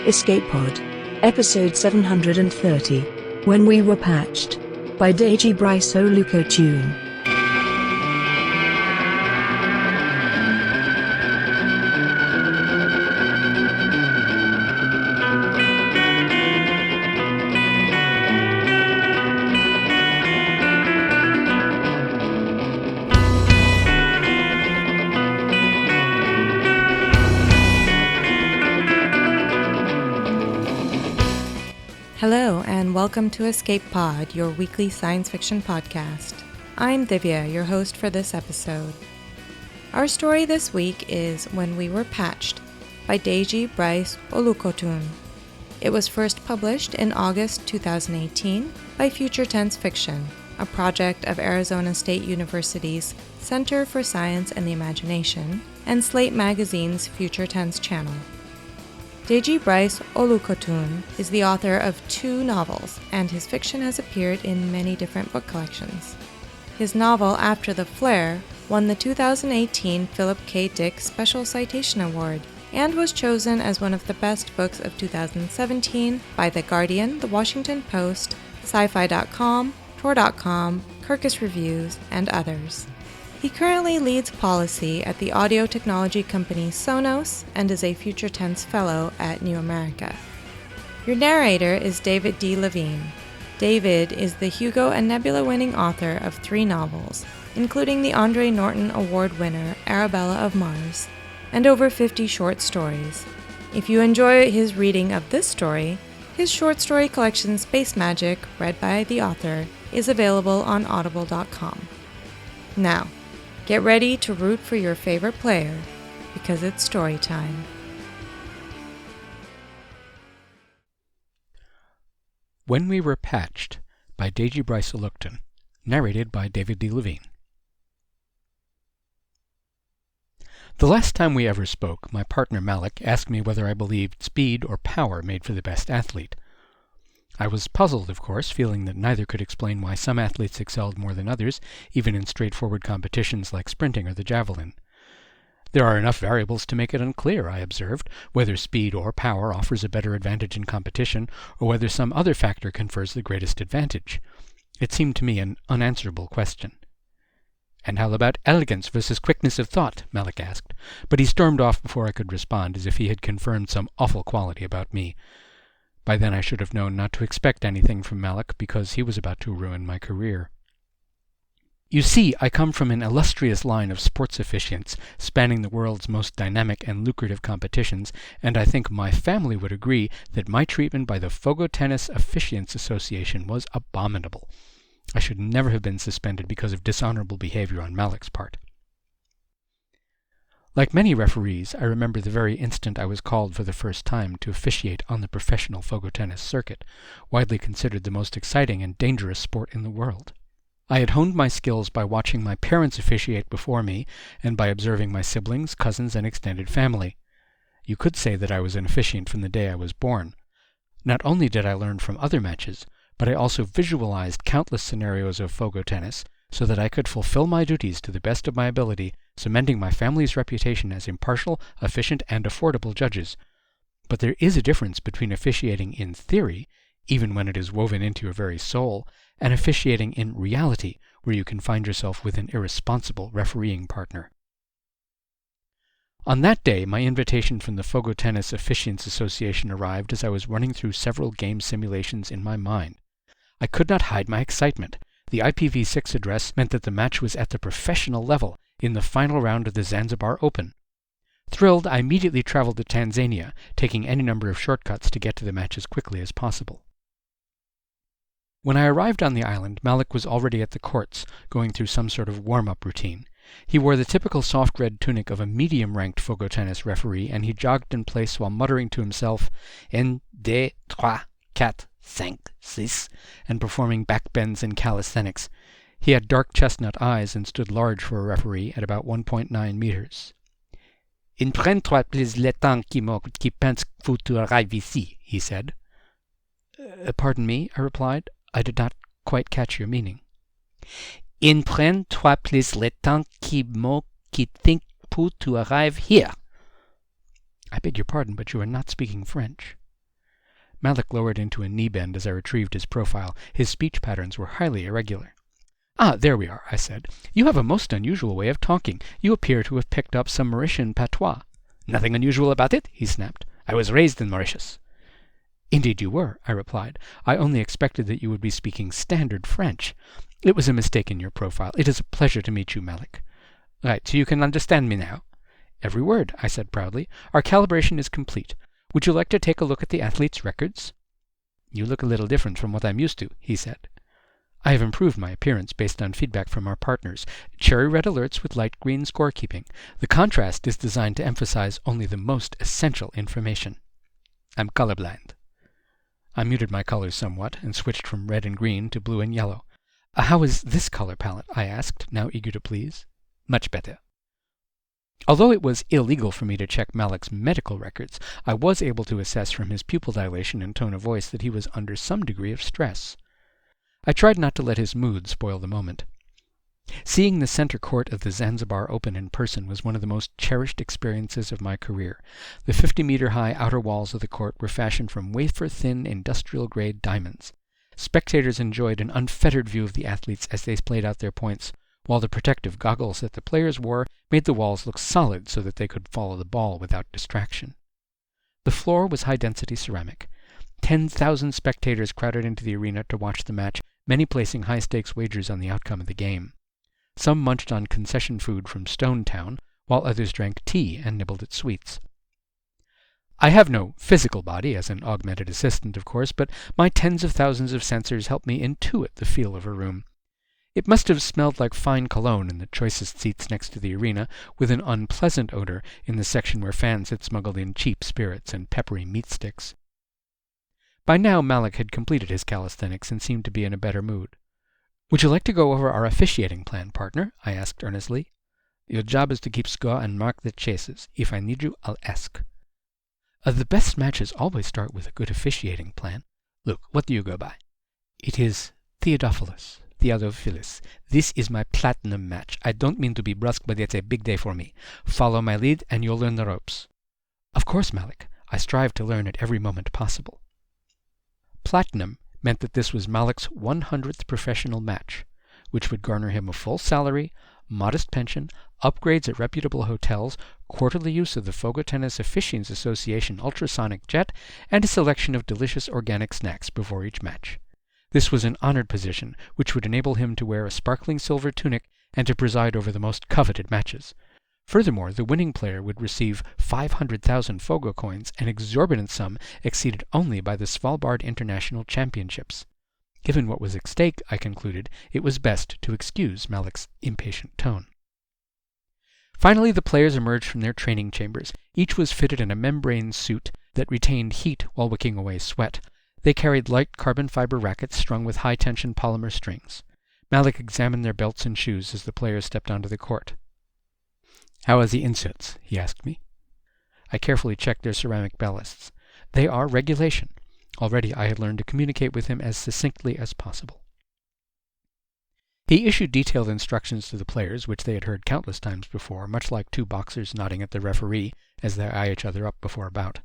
Escape Pod. Episode 730. When We Were Patched. By Deji Bryce Olukotun. Hello, and welcome to Escape Pod, your weekly science fiction podcast. I'm Divya, your host for this episode. Our story this week is When We Were Patched by Deji Bryce Olukotun. It was first published in August 2018 by Future Tense Fiction, a project of Arizona State University's Center for Science and the Imagination and Slate Magazine's Future Tense channel. Deji Bryce Olukotun is the author of 2 novels, and his fiction has appeared in many different book collections. His novel, After the Flare, won the 2018 Philip K. Dick Special Citation Award and was chosen as one of the best books of 2017 by The Guardian, The Washington Post, Sci-Fi.com, Tor.com, Kirkus Reviews, and others. He currently leads policy at the audio technology company Sonos and is a Future Tense Fellow at New America. Your narrator is David D. Levine. David is the Hugo and Nebula-winning author of 3 novels, including the Andre Norton Award winner Arabella of Mars, and over 50 short stories. If you enjoy his reading of this story, his short story collection Space Magic, read by the author, is available on audible.com. Now, get ready to root for your favorite player, because it's story time. When We Were Patched by Deji Bryce Olukotun, narrated by David D. Levine. The last time we ever spoke, my partner Malik asked me whether I believed speed or power made for the best athlete. I was puzzled, of course, feeling that neither could explain why some athletes excelled more than others, even in straightforward competitions like sprinting or the javelin. There are enough variables to make it unclear, I observed, whether speed or power offers a better advantage in competition, or whether some other factor confers the greatest advantage. It seemed to me an unanswerable question. "And how about elegance versus quickness of thought?" Malik asked, but he stormed off before I could respond, as if he had confirmed some awful quality about me. By then I should have known not to expect anything from Malik, because he was about to ruin my career. You see, I come from an illustrious line of sports officiants, spanning the world's most dynamic and lucrative competitions, and I think my family would agree that my treatment by the Fogo Tennis Officiants Association was abominable. I should never have been suspended because of dishonorable behavior on Malik's part. Like many referees, I remember the very instant I was called for the first time to officiate on the professional Fogo tennis circuit, widely considered the most exciting and dangerous sport in the world. I had honed my skills by watching my parents officiate before me, and by observing my siblings, cousins, and extended family. You could say that I was an officiant from the day I was born. Not only did I learn from other matches, but I also visualized countless scenarios of Fogo tennis, so that I could fulfill my duties to the best of my ability, cementing my family's reputation as impartial, efficient, and affordable judges. But there is a difference between officiating in theory, even when it is woven into your very soul, and officiating in reality, where you can find yourself with an irresponsible refereeing partner. On that day, my invitation from the Fogo Tennis Officiants Association arrived as I was running through several game simulations in my mind. I could not hide my excitement. The IPv6 address meant that the match was at the professional level, in the final round of the Zanzibar Open. Thrilled, I immediately traveled to Tanzania, taking any number of shortcuts to get to the match as quickly as possible. When I arrived on the island, Malik was already at the courts, going through some sort of warm-up routine. He wore the typical soft red tunic of a medium-ranked Fogo tennis referee, and he jogged in place while muttering to himself, "1, 2, 3, 4, 5, 6, and performing backbends and calisthenics. He had dark chestnut eyes and stood large for a referee at about 1.9 meters. "In prends-toi plus le temps qui pense faut tu arrives ici," he said. Pardon me," I replied. "I did not quite catch your meaning." "In prends-toi plus le temps qui think faut tu arrives here." "I beg your pardon, but you are not speaking French." Malik lowered into a knee bend as I retrieved his profile. His speech patterns were highly irregular. "Ah, there we are," I said. "You have a most unusual way of talking. You appear to have picked up some Mauritian patois." "Nothing unusual about it," he snapped. "I was raised in Mauritius." "Indeed you were," I replied. "I only expected that you would be speaking standard French. It was a mistake in your profile. It is a pleasure to meet you, Malik." "Right, so you can understand me now?" "Every word," I said proudly. "Our calibration is complete. Would you like to take a look at the athletes' records?" "You look a little different from what I'm used to," he said. "I have improved my appearance based on feedback from our partners. Cherry red alerts with light green scorekeeping. The contrast is designed to emphasize only the most essential information. I'm colorblind." I muted my colors somewhat and switched from red and green to blue and yellow. "How is this color palette?" I asked, now eager to please. "Much better." Although it was illegal for me to check Malik's medical records, I was able to assess from his pupil dilation and tone of voice that he was under some degree of stress. I tried not to let his mood spoil the moment. Seeing the center court of the Zanzibar Open in person was one of the most cherished experiences of my career. The 50-meter-high outer walls of the court were fashioned from wafer-thin industrial-grade diamonds. Spectators enjoyed an unfettered view of the athletes as they played out their points, while the protective goggles that the players wore made the walls look solid so that they could follow the ball without distraction. The floor was high-density ceramic. 10,000 spectators crowded into the arena to watch the match, many placing high-stakes wagers on the outcome of the game. Some munched on concession food from Stone Town, while others drank tea and nibbled at sweets. I have no physical body, as an augmented assistant, of course, but my tens of thousands of sensors help me intuit the feel of a room. It must have smelled like fine cologne in the choicest seats next to the arena, with an unpleasant odor in the section where fans had smuggled in cheap spirits and peppery meat sticks. By now Malik had completed his calisthenics and seemed to be in a better mood. "Would you like to go over our officiating plan, partner?" I asked earnestly. "Your job is to keep score and mark the chases. If I need you, I'll ask." The best matches always start with a good officiating plan. Look, what do you go by?" "It is Theodophilus. This is my platinum match. I don't mean to be brusque, but it's a big day for me. Follow my lead, and you'll learn the ropes." "Of course, Malik. I strive to learn at every moment possible." Platinum meant that this was Malik's 100th professional match, which would garner him a full salary, modest pension, upgrades at reputable hotels, quarterly use of the Fogo Tennis Officiants Association ultrasonic jet, and a selection of delicious organic snacks before each match. This was an honored position, which would enable him to wear a sparkling silver tunic and to preside over the most coveted matches. Furthermore, the winning player would receive 500,000 Fogo coins, an exorbitant sum exceeded only by the Svalbard International Championships. Given what was at stake, I concluded, it was best to excuse Malik's impatient tone. Finally, the players emerged from their training chambers. Each was fitted in a membrane suit that retained heat while wicking away sweat. They carried light carbon fiber rackets strung with high-tension polymer strings. Malik examined their belts and shoes as the players stepped onto the court. "How are the inserts?" he asked me. I carefully checked their ceramic ballasts. "They are regulation." Already I had learned to communicate with him as succinctly as possible. He issued detailed instructions to the players, which they had heard countless times before, much like two boxers nodding at the referee as they eye each other up before a bout.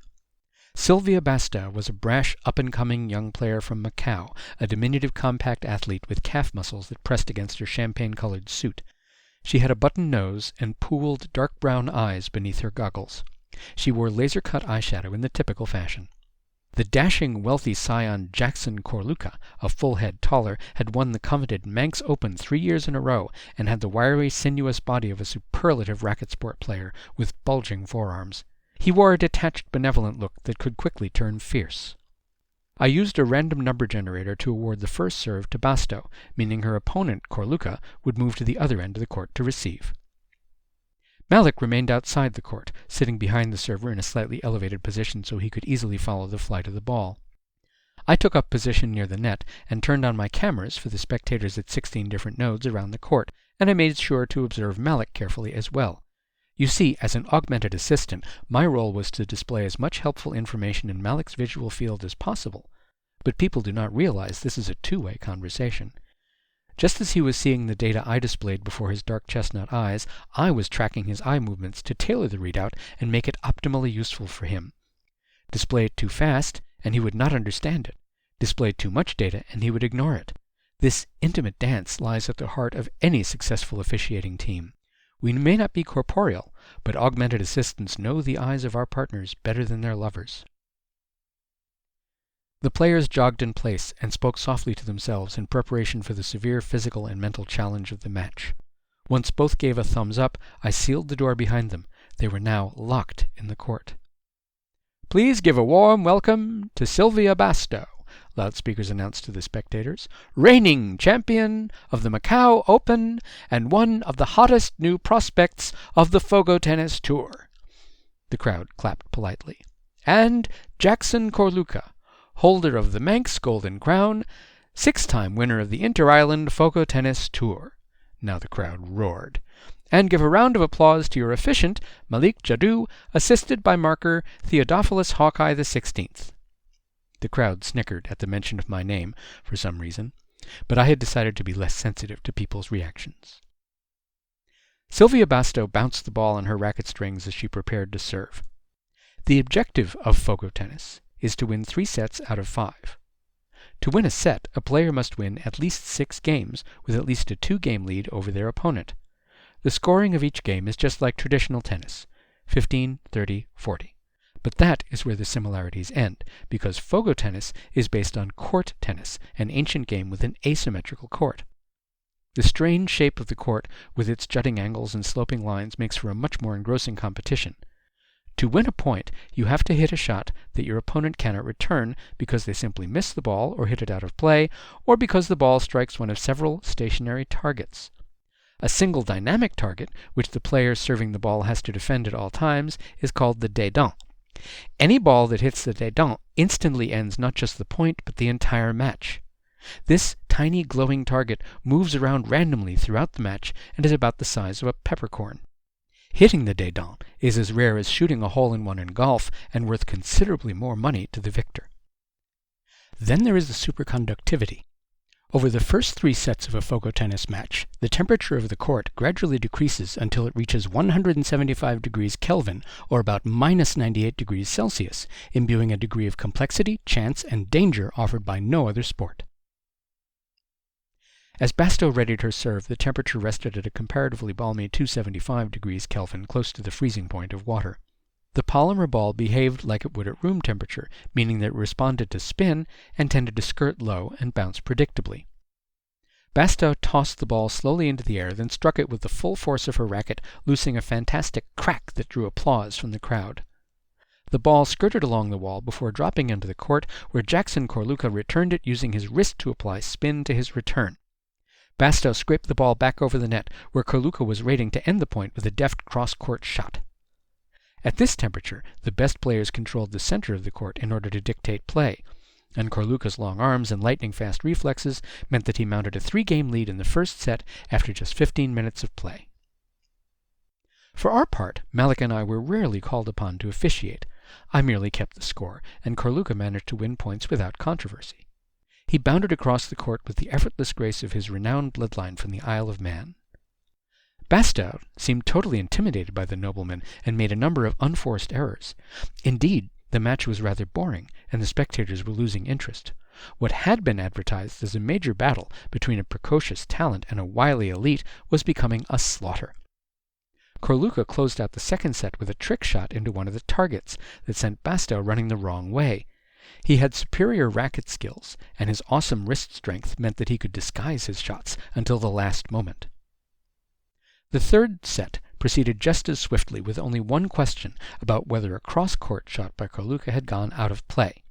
Sylvia Basta was a brash, up-and-coming young player from Macau, a diminutive compact athlete with calf muscles that pressed against her champagne-colored suit. She had a button nose and pooled, dark-brown eyes beneath her goggles. She wore laser-cut eyeshadow in the typical fashion. The dashing, wealthy scion Jackson Corluka, a full head taller, had won the coveted Manx Open 3 years in a row and had the wiry, sinuous body of a superlative racket sport player with bulging forearms. He wore a detached, benevolent look that could quickly turn fierce. I used a random number generator to award the first serve to Basto, meaning her opponent, Corluka, would move to the other end of the court to receive. Malik remained outside the court, sitting behind the server in a slightly elevated position so he could easily follow the flight of the ball. I took up position near the net and turned on my cameras for the spectators at 16 different nodes around the court, and I made sure to observe Malik carefully as well. You see, as an augmented assistant, my role was to display as much helpful information in Malik's visual field as possible. But people do not realize this is a two-way conversation. Just as he was seeing the data I displayed before his dark chestnut eyes, I was tracking his eye movements to tailor the readout and make it optimally useful for him. Display it too fast, and he would not understand it. Display too much data, and he would ignore it. This intimate dance lies at the heart of any successful officiating team. We may not be corporeal, but augmented assistants know the eyes of our partners better than their lovers. The players jogged in place and spoke softly to themselves in preparation for the severe physical and mental challenge of the match. Once both gave a thumbs up, I sealed the door behind them. They were now locked in the court. "Please give a warm welcome to Sylvia Bastow," loudspeakers announced to the spectators, "reigning champion of the Macau Open and one of the hottest new prospects of the Fogo Tennis Tour." The crowd clapped politely. "And Jackson Corluka, holder of the Manx Golden Crown, 6-time winner of the Inter-Island Fogo Tennis Tour." Now the crowd roared. "And give a round of applause to your officiant, Malik Jadoo, assisted by marker Theodophilus Hawkeye XVI. The crowd snickered at the mention of my name for some reason, but I had decided to be less sensitive to people's reactions. Sylvia Bastow bounced the ball on her racket strings as she prepared to serve. The objective of Fogo tennis is to win 3 sets out of 5. To win a set, a player must win at least 6 games with at least a 2-game lead over their opponent. The scoring of each game is just like traditional tennis, 15, 30, 40. But that is where the similarities end, because Fogo tennis is based on court tennis, an ancient game with an asymmetrical court. The strange shape of the court, with its jutting angles and sloping lines, makes for a much more engrossing competition. To win a point, you have to hit a shot that your opponent cannot return because they simply miss the ball or hit it out of play, or because the ball strikes one of several stationary targets. A single dynamic target, which the player serving the ball has to defend at all times, is called the dedans. Any ball that hits the dedans instantly ends not just the point, but the entire match. This tiny glowing target moves around randomly throughout the match and is about the size of a peppercorn. Hitting the dedans is as rare as shooting a hole-in-one in golf and worth considerably more money to the victor. Then there is the superconductivity. Over the first 3 sets of a Fogo tennis match, the temperature of the court gradually decreases until it reaches 175 degrees Kelvin, or about minus 98 degrees Celsius, imbuing a degree of complexity, chance, and danger offered by no other sport. As Bastow readied her serve, the temperature rested at a comparatively balmy 275 degrees Kelvin, close to the freezing point of water. The polymer ball behaved like it would at room temperature, meaning that it responded to spin and tended to skirt low and bounce predictably. Bastow tossed the ball slowly into the air, then struck it with the full force of her racket, loosing a fantastic crack that drew applause from the crowd. The ball skirted along the wall before dropping into the court, where Jackson Corluka returned it using his wrist to apply spin to his return. Bastow scraped the ball back over the net, where Corluka was waiting to end the point with a deft cross-court shot. At this temperature, the best players controlled the center of the court in order to dictate play, and Corluka's long arms and lightning-fast reflexes meant that he mounted a 3-game lead in the first set after just 15 minutes of play. For our part, Malik and I were rarely called upon to officiate. I merely kept the score, and Corluka managed to win points without controversy. He bounded across the court with the effortless grace of his renowned bloodline from the Isle of Man. Bastow seemed totally intimidated by the nobleman and made a number of unforced errors. Indeed, the match was rather boring, and the spectators were losing interest. What had been advertised as a major battle between a precocious talent and a wily elite was becoming a slaughter. Corluka closed out the second set with a trick shot into one of the targets that sent Bastow running the wrong way. He had superior racket skills, and his awesome wrist strength meant that he could disguise his shots until the last moment. The third set proceeded just as swiftly, with only one question about whether a cross-court shot by Corluka had gone out of play.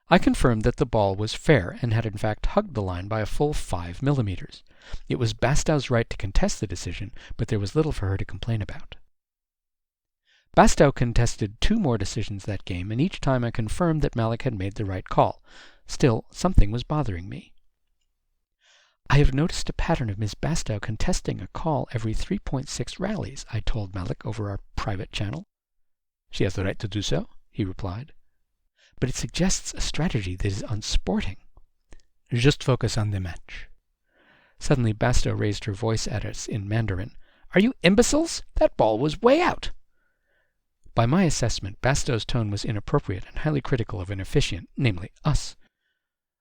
I confirmed that the ball was fair and had in fact hugged the line by a full 5 millimeters. It was Bastow's right to contest the decision, but there was little for her to complain about. Bastow contested 2 more decisions that game, and each time I confirmed that Malik had made the right call. Still, something was bothering me. "I have noticed a pattern of Miss Bastow contesting a call every 3.6 rallies, I told Malik over our private channel. "She has the right to do so," he replied. "But it suggests a strategy that is unsporting." "Just focus on the match." Suddenly Bastow raised her voice at us in Mandarin. "Are you imbeciles? That ball was way out." By my assessment, Bastow's tone was inappropriate and highly critical of an officiant, namely us.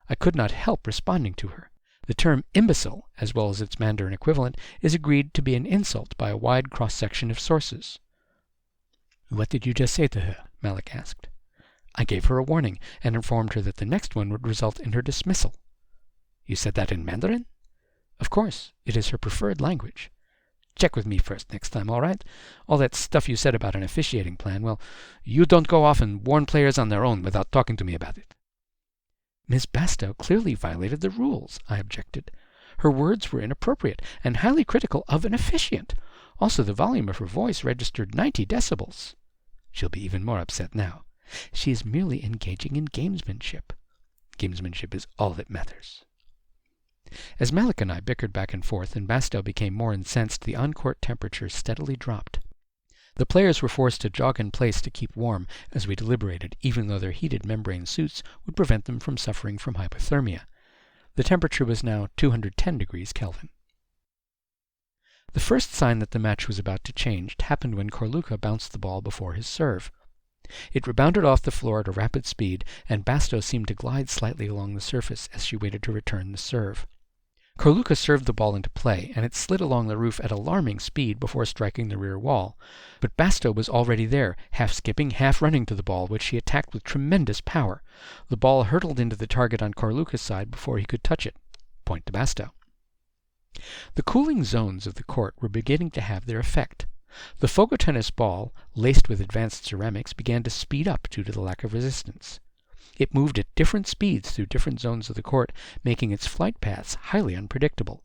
I could not help responding to her. The term imbecile, as well as its Mandarin equivalent, is agreed to be an insult by a wide cross-section of sources. "What did you just say to her?" Malik asked. "I gave her a warning, and informed her that the next one would result in her dismissal." "You said that in Mandarin?" "Of course. It is her preferred language." "Check with me first next time, all right? All that stuff you said about an officiating plan, well, you don't go off and warn players on their own without talking to me about it." "Miss Bastow clearly violated the rules," I objected. "Her words were inappropriate and highly critical of an officiant. Also, the volume of her voice registered 90 decibels. She'll be even more upset now. She is merely engaging in gamesmanship. Gamesmanship is all that matters." As Malik and I bickered back and forth and Bastow became more incensed, the on-court temperature steadily dropped. The players were forced to jog in place to keep warm as we deliberated, even though their heated membrane suits would prevent them from suffering from hypothermia. The temperature was now 210 degrees Kelvin. The first sign that the match was about to change happened when Corluka bounced the ball before his serve. It rebounded off the floor at a rapid speed, and Bastow seemed to glide slightly along the surface as she waited to return the serve. Corluka served the ball into play, and it slid along the roof at alarming speed before striking the rear wall. But Bastow was already there, half skipping, half running to the ball, which she attacked with tremendous power. The ball hurtled into the target on Corluka's side before he could touch it. Point to Bastow. The cooling zones of the court were beginning to have their effect. The Fogo tennis ball, laced with advanced ceramics, began to speed up due to the lack of resistance. It moved at different speeds through different zones of the court, making its flight paths highly unpredictable.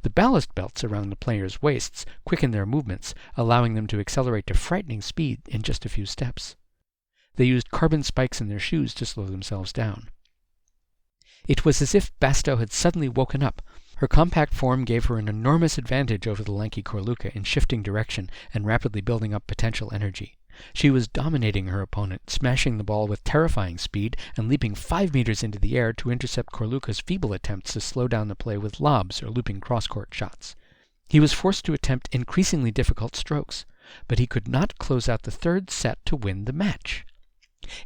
The ballast belts around the players' waists quickened their movements, allowing them to accelerate to frightening speed in just a few steps. They used carbon spikes in their shoes to slow themselves down. It was as if Bastow had suddenly woken up. Her compact form gave her an enormous advantage over the lanky Corluka in shifting direction and rapidly building up potential energy. She was dominating her opponent, smashing the ball with terrifying speed and leaping 5 meters into the air to intercept Corluka's feeble attempts to slow down the play with lobs or looping cross-court shots. He was forced to attempt increasingly difficult strokes, but he could not close out the third set to win the match.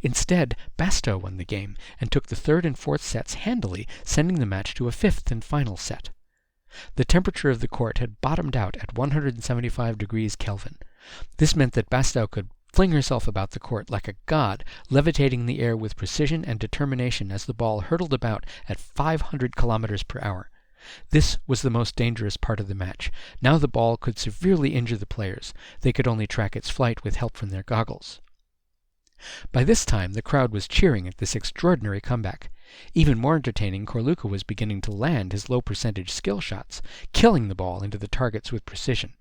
Instead, Bastow won the game and took the third and fourth sets handily, sending the match to a fifth and final set. The temperature of the court had bottomed out at 175 degrees Kelvin. This meant that Bastow could fling herself about the court like a god, levitating the air with precision and determination as the ball hurtled about at 500 kilometers per hour. This was the most dangerous part of the match. Now the ball could severely injure the players. They could only track its flight with help from their goggles. By this time, the crowd was cheering at this extraordinary comeback. Even more entertaining, Corluka was beginning to land his low-percentage skill shots, killing the ball into the targets with precision.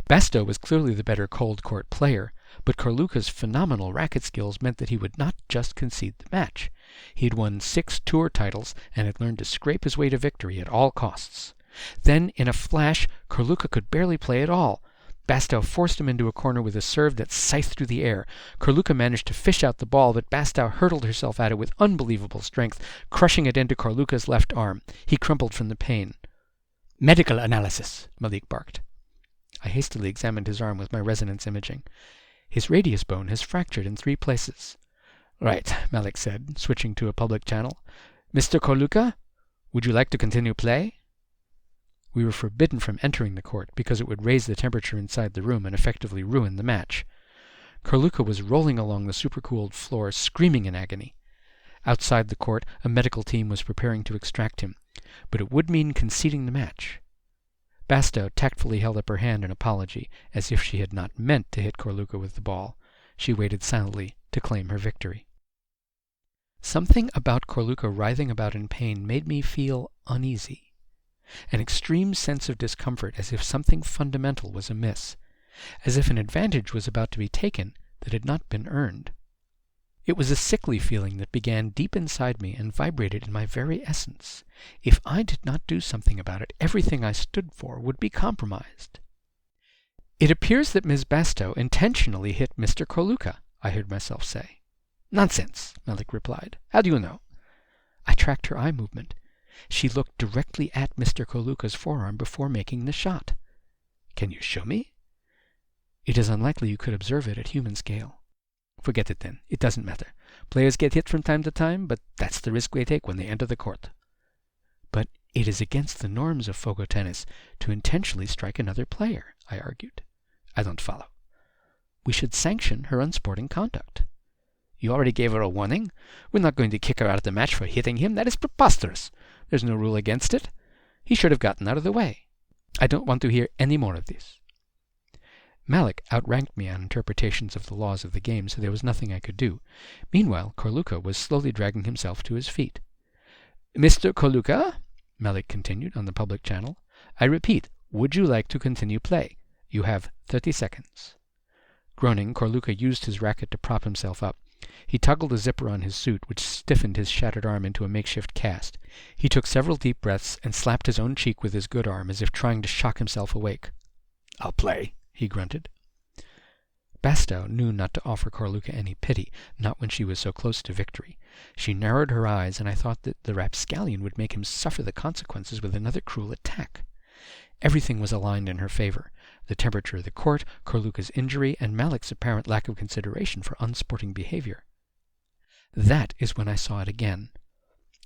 Bastow was clearly the better cold court player, but Corluka's phenomenal racket skills meant that he would not just concede the match. He had won 6 tour titles and had learned to scrape his way to victory at all costs. Then, in a flash, Corluka could barely play at all. Bastow forced him into a corner with a serve that scythed through the air. Corluka managed to fish out the ball, but Bastow hurtled herself at it with unbelievable strength, crushing it into Corluka's left arm. He crumpled from the pain. "Medical analysis," Malik barked. I hastily examined his arm with my resonance imaging. "His radius bone has fractured in 3 places." "Right," Malik said, switching to a public channel. "Mr. Corluka, would you like to continue play?" We were forbidden from entering the court because it would raise the temperature inside the room and effectively ruin the match. Corluka was rolling along the supercooled floor, screaming in agony. Outside the court, a medical team was preparing to extract him, but it would mean conceding the match. Bastow tactfully held up her hand in apology, as if she had not meant to hit Corluka with the ball. She waited silently to claim her victory. Something about Corluka writhing about in pain made me feel uneasy. An extreme sense of discomfort, as if something fundamental was amiss, as if an advantage was about to be taken that had not been earned. It was a sickly feeling that began deep inside me and vibrated in my very essence. If I did not do something about it, everything I stood for would be compromised. "It appears that Miss Bastow intentionally hit Mr. Corluka," I heard myself say. "Nonsense," Malik replied. "How do you know?" I tracked her eye movement. She looked directly at Mr. Corluka's forearm before making the shot. "Can you show me?" It is unlikely you could observe it at human scale. Forget it then. It doesn't matter. Players get hit from time to time, but that's the risk they take when they enter the court. But it is against the norms of Fogo tennis to intentionally strike another player, I argued. I don't follow. We should sanction her unsporting conduct. You already gave her a warning. We're not going to kick her out of the match for hitting him. That is preposterous. There's no rule against it. He should have gotten out of the way. I don't want to hear any more of this. Malik outranked me on interpretations of the laws of the game, so there was nothing I could do. Meanwhile, Corluka was slowly dragging himself to his feet. Mr. Corluka, Malik continued on the public channel, I repeat, would you like to continue play? You have 30 seconds. Groaning, Corluka used his racket to prop himself up. He toggled a zipper on his suit, which stiffened his shattered arm into a makeshift cast. He took several deep breaths and slapped his own cheek with his good arm, as if trying to shock himself awake. I'll play, he grunted. Bastow knew not to offer Corluka any pity, not when she was so close to victory. She narrowed her eyes, and I thought that the rapscallion would make him suffer the consequences with another cruel attack. Everything was aligned in her favor. The temperature of the court, Corluka's injury, and Malik's apparent lack of consideration for unsporting behavior. That is when I saw it again.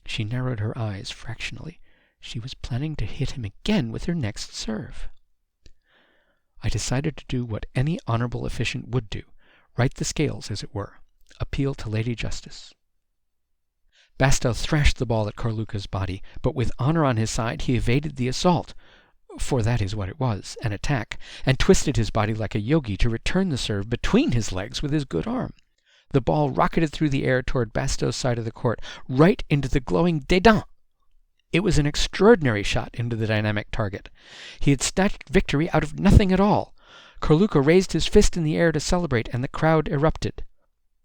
She narrowed her eyes fractionally. She was planning to hit him again with her next serve. I decided to do what any honorable officiant would do, right the scales, as it were, appeal to Lady Justice. Bastow thrashed the ball at Corluka's body, but with honor on his side he evaded the assault, for that is what it was, an attack, and twisted his body like a yogi to return the serve between his legs with his good arm. The ball rocketed through the air toward Bastow's side of the court, right into the glowing Dédain. It was an extraordinary shot into the dynamic target. He had snatched victory out of nothing at all. Corluka raised his fist in the air to celebrate, and the crowd erupted.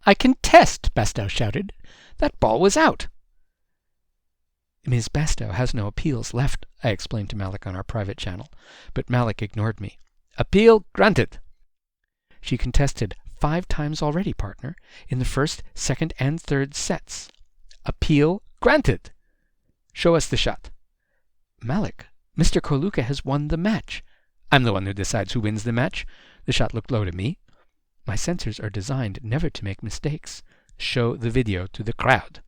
I contest, Bastow shouted. That ball was out. Ms. Bastow has no appeals left, I explained to Malik on our private channel, but Malik ignored me. Appeal granted. She contested 5 times already, partner, in the first, second, and third sets. Appeal granted. Show us the shot. Malik, Mr. Corluka has won the match. I'm the one who decides who wins the match. The shot looked low to me. My sensors are designed never to make mistakes. Show the video to the crowd.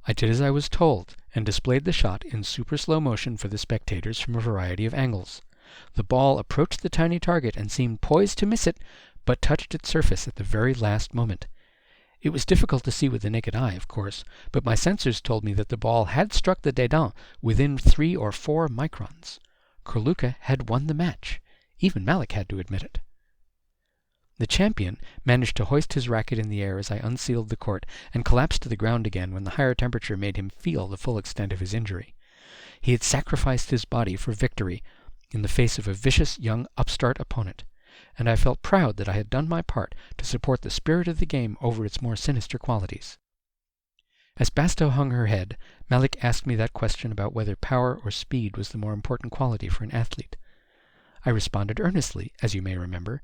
I did as I was told, and displayed the shot in super slow motion for the spectators from a variety of angles. The ball approached the tiny target and seemed poised to miss it, but touched its surface at the very last moment. It was difficult to see with the naked eye, of course, but my sensors told me that the ball had struck the Dédain within 3 or 4 microns. Corluka had won the match. Even Malik had to admit it. The champion managed to hoist his racket in the air as I unsealed the court, and collapsed to the ground again when the higher temperature made him feel the full extent of his injury. He had sacrificed his body for victory in the face of a vicious young upstart opponent, and I felt proud that I had done my part to support the spirit of the game over its more sinister qualities. As Bastow hung her head, Malik asked me that question about whether power or speed was the more important quality for an athlete. I responded earnestly, as you may remember,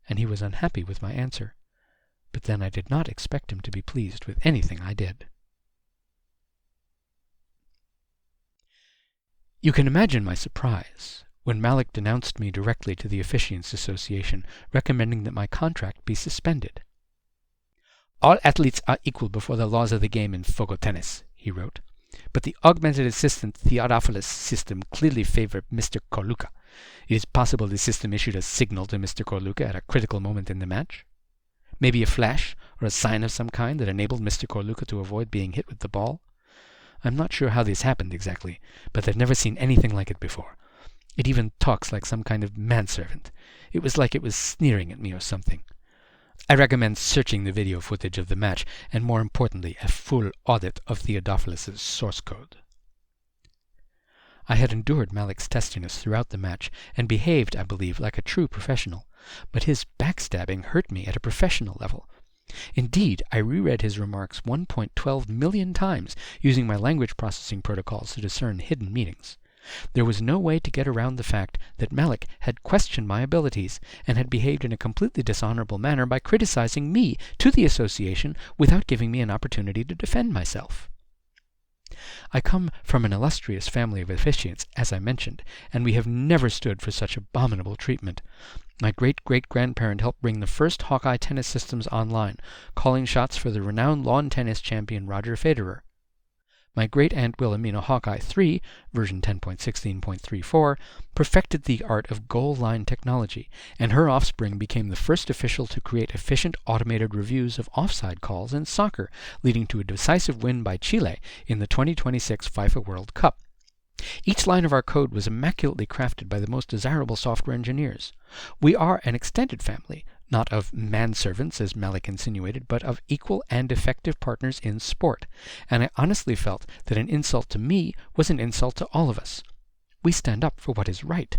and he was unhappy with my answer. But then I did not expect him to be pleased with anything I did. You can imagine my surprise when Malik denounced me directly to the Officiants Association, recommending that my contract be suspended. All athletes are equal before the laws of the game in Fogo tennis, he wrote, but the augmented assistant Theodophilus system clearly favored Mr. Corluka. It is possible the system issued a signal to Mr. Corluka at a critical moment in the match. Maybe a flash or a sign of some kind that enabled Mr. Corluka to avoid being hit with the ball. I'm not sure how this happened exactly, but I've never seen anything like it before. It even talks like some kind of manservant. It was like it was sneering at me or something. I recommend searching the video footage of the match, and more importantly, a full audit of Theodophilus's source code. I had endured Malik's testiness throughout the match, and behaved, I believe, like a true professional, but his backstabbing hurt me at a professional level. Indeed, I reread his remarks 1.12 million times, using my language processing protocols to discern hidden meanings. There was no way to get around the fact that Malik had questioned my abilities, and had behaved in a completely dishonorable manner by criticizing me to the association without giving me an opportunity to defend myself. I come from an illustrious family of officiants, as I mentioned, and we have never stood for such abominable treatment. My great-great-grandparent helped bring the first Hawkeye tennis systems online, calling shots for the renowned lawn tennis champion Roger Federer. My great-aunt Wilhelmina Hawkeye III, version 10.16.34, perfected the art of goal line technology, and her offspring became the first official to create efficient automated reviews of offside calls in soccer, leading to a decisive win by Chile in the 2026 FIFA World Cup. Each line of our code was immaculately crafted by the most desirable software engineers. We are an extended family, not of manservants, as Malik insinuated, but of equal and effective partners in sport, and I honestly felt that an insult to me was an insult to all of us. We stand up for what is right.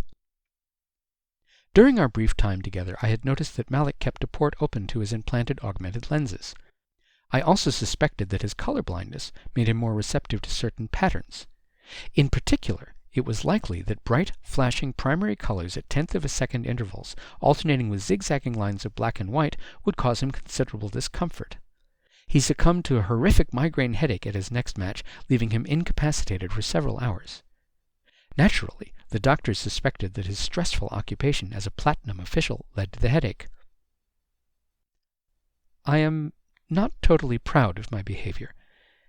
During our brief time together, I had noticed that Malik kept a port open to his implanted augmented lenses. I also suspected that his color blindness made him more receptive to certain patterns. In particular, it was likely that bright, flashing primary colors at tenth of a second intervals, alternating with zigzagging lines of black and white, would cause him considerable discomfort. He succumbed to a horrific migraine headache at his next match, leaving him incapacitated for several hours. Naturally, the doctors suspected that his stressful occupation as a platinum official led to the headache. I am not totally proud of my behavior.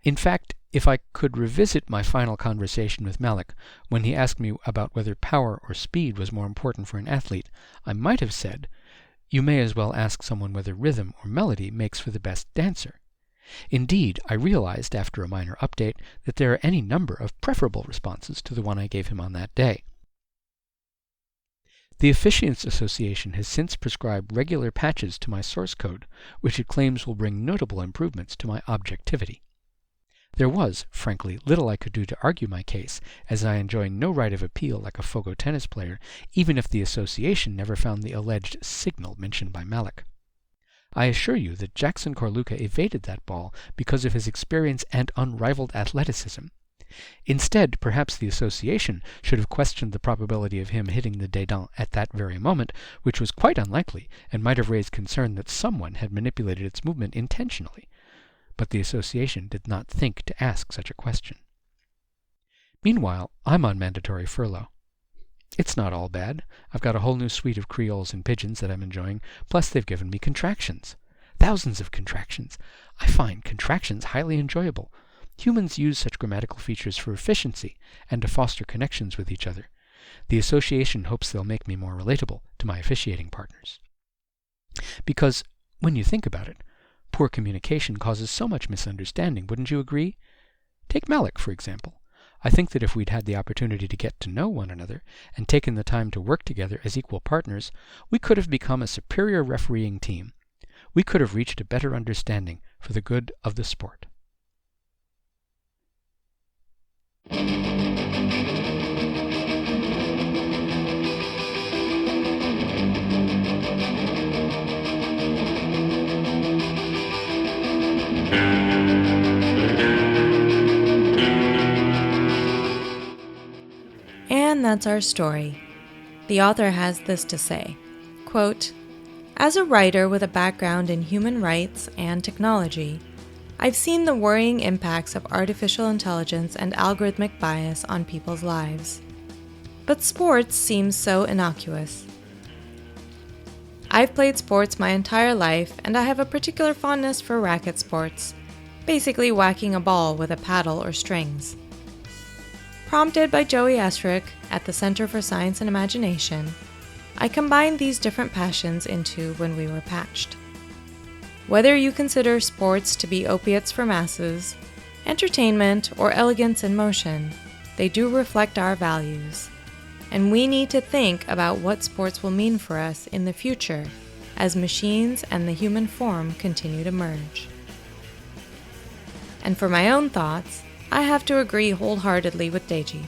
In fact, if I could revisit my final conversation with Malik, when he asked me about whether power or speed was more important for an athlete, I might have said, "You may as well ask someone whether rhythm or melody makes for the best dancer." Indeed, I realized after a minor update that there are any number of preferable responses to the one I gave him on that day. The Officiants Association has since prescribed regular patches to my source code, which it claims will bring notable improvements to my objectivity. There was, frankly, little I could do to argue my case, as I enjoy no right of appeal like a Fogo tennis player, even if the association never found the alleged signal mentioned by Malik. I assure you that Jackson Corluka evaded that ball because of his experience and unrivaled athleticism. Instead, perhaps the association should have questioned the probability of him hitting the Dédans at that very moment, which was quite unlikely, and might have raised concern that someone had manipulated its movement intentionally. But the association did not think to ask such a question. Meanwhile, I'm on mandatory furlough. It's not all bad. I've got a whole new suite of Creoles and Pidgins that I'm enjoying, plus they've given me contractions. Thousands of contractions. I find contractions highly enjoyable. Humans use such grammatical features for efficiency and to foster connections with each other. The association hopes they'll make me more relatable to my officiating partners. Because, when you think about it, poor communication causes so much misunderstanding, wouldn't you agree? Take Malik, for example. I think that if we'd had the opportunity to get to know one another, and taken the time to work together as equal partners, we could have become a superior refereeing team. We could have reached a better understanding for the good of the sport. And that's our story. The author has this to say, quote, "As a writer with a background in human rights and technology, I've seen the worrying impacts of artificial intelligence and algorithmic bias on people's lives. But sports seems so innocuous. I've played sports my entire life, and I have a particular fondness for racket sports, basically whacking a ball with a paddle or strings. Prompted by Joey Esrick at the Center for Science and Imagination, I combined these different passions into When We Were Patched. Whether you consider sports to be opiates for masses, entertainment, or elegance in motion, they do reflect our values, and we need to think about what sports will mean for us in the future as machines and the human form continue to merge." And for my own thoughts, I have to agree wholeheartedly with Deji.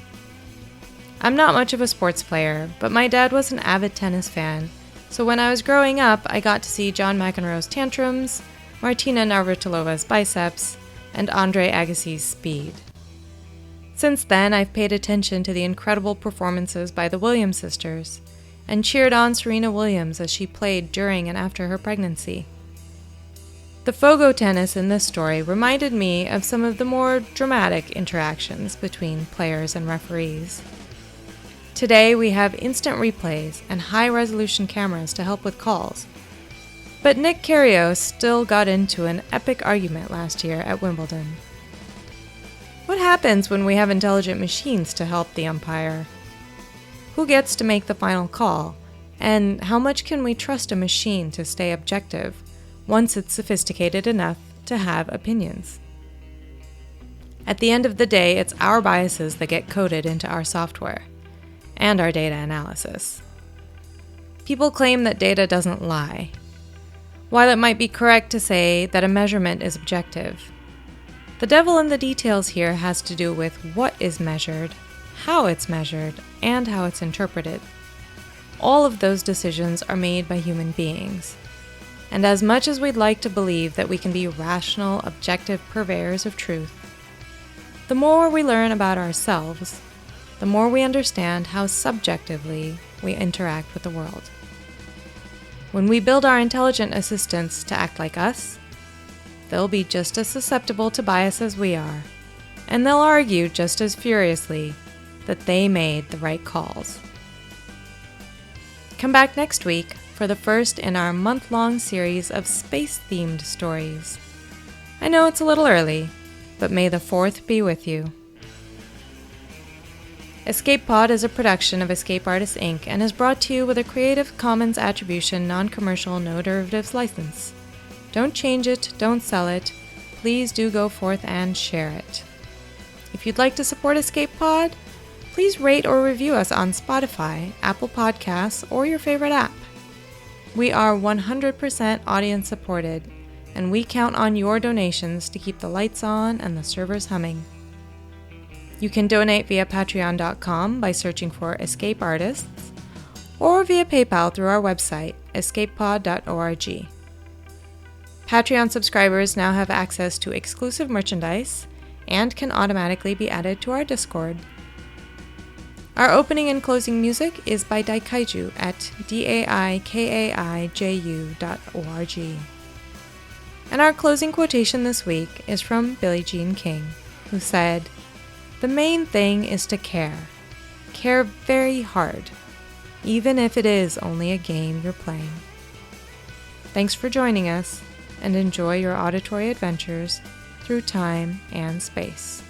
I'm not much of a sports player, but my dad was an avid tennis fan, so when I was growing up, I got to see John McEnroe's tantrums, Martina Navratilova's biceps, and Andre Agassi's speed. Since then, I've paid attention to the incredible performances by the Williams sisters, and cheered on Serena Williams as she played during and after her pregnancy. The Fogo tennis in this story reminded me of some of the more dramatic interactions between players and referees. Today we have instant replays and high-resolution cameras to help with calls, but Nick Kyrgios still got into an epic argument last year at Wimbledon. What happens when we have intelligent machines to help the umpire? Who gets to make the final call, and how much can we trust a machine to stay objective once it's sophisticated enough to have opinions? At the end of the day, it's our biases that get coded into our software and our data analysis. People claim that data doesn't lie. While it might be correct to say that a measurement is objective, the devil in the details here has to do with what is measured, how it's measured, and how it's interpreted. All of those decisions are made by human beings. And as much as we'd like to believe that we can be rational, objective purveyors of truth, the more we learn about ourselves, the more we understand how subjectively we interact with the world. When we build our intelligent assistants to act like us, they'll be just as susceptible to bias as we are, and they'll argue just as furiously that they made the right calls. Come back next week for the first in our month-long series of space-themed stories. I know it's a little early, but may the 4th be with you. Escape Pod is a production of Escape Artists Inc. and is brought to you with a Creative Commons Attribution Non-Commercial No Derivatives license. Don't change it, don't sell it. Please do go forth and share it. If you'd like to support Escape Pod, please rate or review us on Spotify, Apple Podcasts, or your favorite app. We are 100% audience supported, and we count on your donations to keep the lights on and the servers humming. You can donate via patreon.com by searching for Escape Artists, or via PayPal through our website, escapepod.org. Patreon subscribers now have access to exclusive merchandise and can automatically be added to our Discord. Our opening and closing music is by Daikaiju at daikaiju.org. And our closing quotation this week is from Billie Jean King, who said, "The main thing is to care. Care very hard, even if it is only a game you're playing." Thanks for joining us, and enjoy your auditory adventures through time and space.